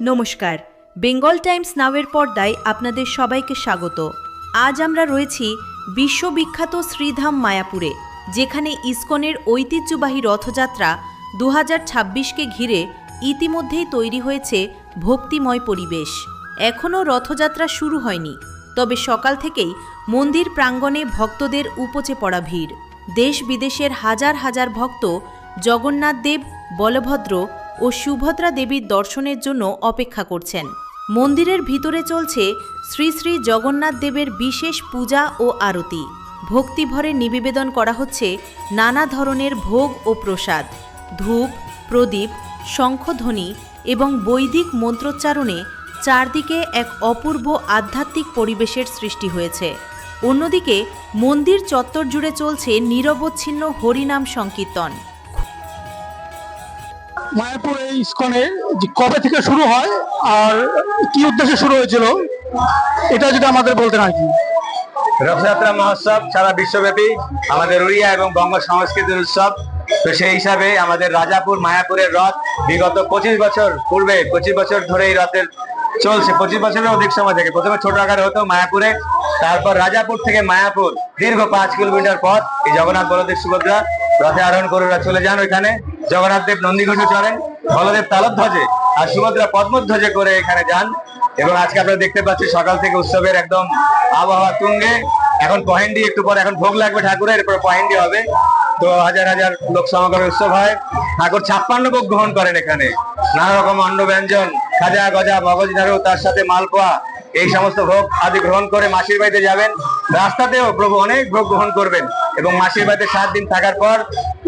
নমস্কার, Bengal Times নাওয়ের পর্দায় আপনাদের সবাইকে স্বাগত। আজ আমরা রয়েছি বিশ্ববিখ্যাত শ্রীধাম মায়াপুরে, যেখানে ইসকনের ঐতিহ্যবাহী রথযাত্রা 2026কে ঘিরে ইতিমধ্যেই তৈরি হয়েছে ভক্তিময় পরিবেশ। এখনও রথযাত্রা শুরু হয়নি, তবে সকাল থেকেই মন্দির প্রাঙ্গণে ভক্তদের উপচে পড়া ভিড়। দেশ বিদেশের হাজার হাজার ভক্ত জগন্নাথ দেব, বলভদ্র ও সুভদ্রা দেবীর দর্শনের জন্য অপেক্ষা করছেন। মন্দিরের ভিতরে চলছে শ্রী শ্রী জগন্নাথ দেবের বিশেষ পূজা ও আরতি। ভক্তিভরে নিবেদন করা হচ্ছে নানা ধরনের ভোগ ও প্রসাদ। ধূপ, প্রদীপ, শঙ্খধ্বনি এবং বৈদিক মন্ত্রোচ্চারণে চারদিকে এক অপূর্ব আধ্যাত্মিক পরিবেশের সৃষ্টি হয়েছে। অন্যদিকে মন্দির চত্বর জুড়ে চলছে নিরবচ্ছিন্ন হরিনাম সংকীর্তন। মায়াপুর এই ইসকনে কবে থেকে শুরু হয় আর কি উদ্দেশ্যে শুরু হয়েছিল, এটা যদি আমাদের বলতেন আর কি। রথযাত্রা মহোৎসব সারা বিশ্বব্যাপী আমাদের উড়িয়া এবং বঙ্গ সংস্কৃতির উৎসব। তো সেই হিসাবে আমাদের রাজাপুর মায়াপুরের রথ বিগত 25 বছর পূর্বে 25 বছর ধরে এই রথের চলছে। 25 বছরের অধিক সময় থেকে প্রথমে ছোট আকারে হতো মায়াপুরে, তারপর রাজাপুর থেকে মায়াপুর দীর্ঘ 5 কিলোমিটার পথ এই জগন্নাথ, বলদেব, সুভদ্রা রথে আরোহণ করে চলে যান। ওইখানে জগন্নাথ দেব নন্দীঘোষে চড়েন, বলদেব তালধ্বজে আর সুভদ্রা পদ্মধ্বজে করে এখানে যান। এবং আজকে আপনারা দেখতে পাচ্ছেন সকাল থেকে উৎসবের একদম আবহাওয়া তুঙ্গে। এখন পহেন্ডি, একটু পরে এখন ভোগ লাগবে ঠাকুরের, এরপর পহেন্ডি হবে। তো হাজার হাজার লোক সমাগমের উৎসব হয়। ঠাকুর 56 ভোগ গ্রহণ করেন এখানে, নানা রকম অন্ন ব্যঞ্জন, খাজা, গজা, মগজ নাড়ু, তার সাথে মালপোয়া, এই সমস্ত ভোগ আদি গ্রহণ করে মাসির বাড়িতে যাবেন। রাস্তাতেও প্রভু অনেক ভোগ গ্রহণ করবেন এবং মাসির বাড়িতে 7 দিন থাকার পর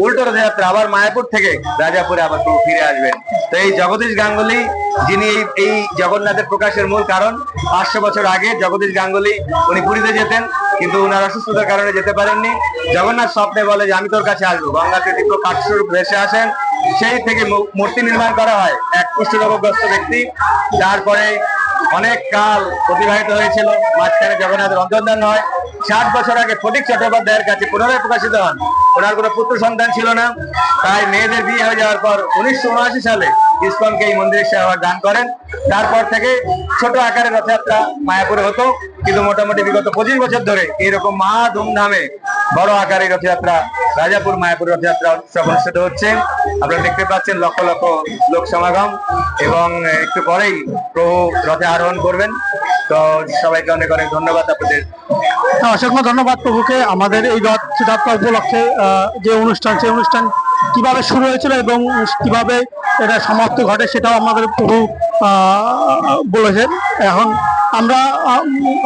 উল্টো রথযাত্রা আবার মায়াপুর থেকে রাজাপুরে আবার প্রভু ফিরে আসবেন। তো এই জগদীশ গাঙ্গুলি, যিনি এই জগন্নাথের প্রকাশের মূল কারণ, 500 বছর আগে জগদীশ গাঙ্গুলি উনি পুরীতে যেতেন, কিন্তু উনার অসুস্থতার কারণে যেতে পারেননি। জগন্নাথ স্বপ্নে বলে যে আমি তোর কাছে আসবো, গঙ্গাতে তীব্র কাঠস্বরূপ ভেসে আসেন। সেই থেকে মূর্তি নির্মাণ করা হয় এক কুষ্ঠরোগগ্রস্ত ব্যক্তি। তারপরে অনেক কাল অতিবাহিত হয়েছিল, মাঝখানে জগন্নাথের অন্তর্ধান হয়। 60 বছর আগে ফটিক চট্টোপাধ্যায়ের কাছে পুনরায় প্রকাশিত হন। ওনার কোনো পুত্র সন্তান ছিল না, তাই মেয়েদের বিয়ে হয়ে যাওয়ার পর 1979 সালে ইসকনকে এই মন্দিরের সেবা দান করেন। তারপর থেকে ছোট আকারে রথযাত্রা মায়াপুরে হতো, কিন্তু মোটামুটি বিগত 25 বছর ধরে এইরকম মহা ধুমধামে বড় আকারে রথযাত্রা, রাজাপুর মায়াপুর রথযাত্রা উৎসব অনুষ্ঠিত হচ্ছে। আপনারা দেখতে পাচ্ছেন লক্ষ লক্ষ লোক সমাগম, এবং একটু পরেই প্রভু রথে আরোহণ করবেন। তো সবাইকে অনেক অনেক ধন্যবাদ আপনাদের। অসংখ্য ধন্যবাদ প্রভুকে। আমাদের এই রথযাত্রা উপলক্ষে যে অনুষ্ঠান, সেই অনুষ্ঠান কিভাবে শুরু হয়েছিল এবং কিভাবে এটা সমাপ্তি ঘটে সেটাও আমাদের প্রভু বলেছেন। এখন আমরা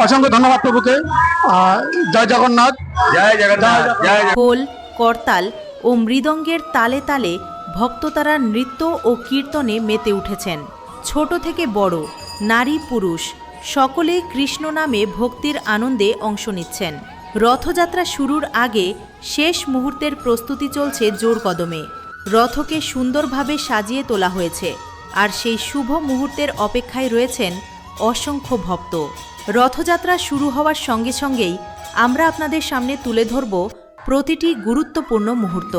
অসংখ্য ধন্যবাদ প্রভুকে। জয় জগন্নাথ, জয় জগন্নাথ, জয়। খোল, করতাল ও মৃদঙ্গের তালে তালে ভক্ততারা নৃত্য ও কীর্তনে মেতে উঠেছেন। ছোট থেকে বড়, নারী পুরুষ সকলে কৃষ্ণ নামে ভক্তির আনন্দে অংশ নিচ্ছেন। রথযাত্রা শুরুর আগে শেষ মুহূর্তের প্রস্তুতি চলছে জোর কদমে। রথকে সুন্দরভাবে সাজিয়ে তোলা হয়েছে, আর সেই শুভ মুহূর্তের অপেক্ষায় রয়েছেন অসংখ্য ভক্ত। রথযাত্রা শুরু হওয়ার সঙ্গে সঙ্গেই আমরা আপনাদের সামনে তুলে ধরব প্রতিটি গুরুত্বপূর্ণ মুহূর্ত।